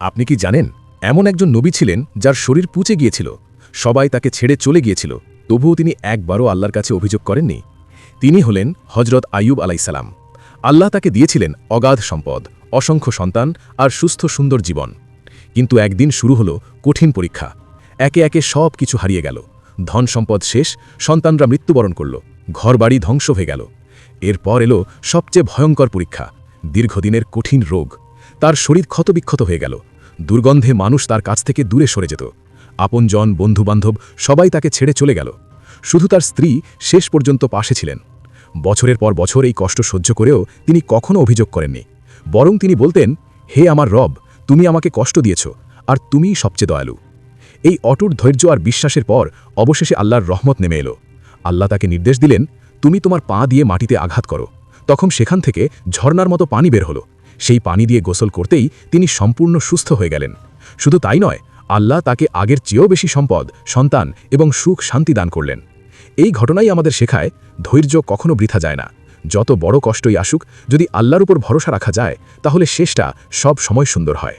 আপনি কি জানেন এমন একজন নবী ছিলেন যার শরীর পুচে গিয়েছিল, সবাই তাকে ছেড়ে চলে গিয়েছিল, তবুও তিনি একবারও আল্লাহর কাছে অভিযোগ করেননি। তিনি হলেন হজরত আইয়ুব আলাইসালাম। আল্লাহ তাকে দিয়েছিলেন অগাধ সম্পদ, অসংখ্য সন্তান আর সুস্থ সুন্দর জীবন। কিন্তু একদিন শুরু হলো কঠিন পরীক্ষা। একে একে সব কিছু হারিয়ে গেল। ধন সম্পদ শেষ, সন্তানরা মৃত্যুবরণ করল, ঘরবাড়ি ধ্বংস হয়ে গেল। এরপর এলো সবচেয়ে ভয়ঙ্কর পরীক্ষা, দীর্ঘদিনের কঠিন রোগ। তার শরীর ক্ষতবিক্ষত হয়ে গেল, দুর্গন্ধে মানুষ তার কাছ থেকে দূরে সরে যেত। আপনজন, বন্ধুবান্ধব সবাই তাকে ছেড়ে চলে গেল। শুধু তার স্ত্রী শেষ পর্যন্ত পাশে ছিলেন। বছরের পর বছর এই কষ্ট সহ্য করেও তিনি কখনো অভিযোগ করেননি। বরং তিনি বলতেন, হে আমার রব, তুমি আমাকে কষ্ট দিয়েছ, আর তুমিই সবচেয়ে দয়ালু। এই অটুট ধৈর্য আর বিশ্বাসের পর অবশেষে আল্লাহর রহমত নেমে এলো। আল্লাহ তাকে নির্দেশ দিলেন, তুমি তোমার পা দিয়ে মাটিতে আঘাত করো। তখন সেখান থেকে ঝর্ণার মতো পানি বের হলো। সেই পানি দিয়ে গোসল করতেই তিনি সম্পূর্ণ সুস্থ হয়ে গেলেন। শুধু তাই নয়, আল্লাহ তাকে আগের চেয়েও বেশি সম্পদ, সন্তান এবং সুখ শান্তি দান করলেন। এই ঘটনাই আমাদের শেখায়, ধৈর্য কখনো বৃথা যায় না। যত বড় কষ্টই আসুক, যদি আল্লাহর উপর ভরসা রাখা যায়, তাহলে শেষটা সব সময় সুন্দর হয়।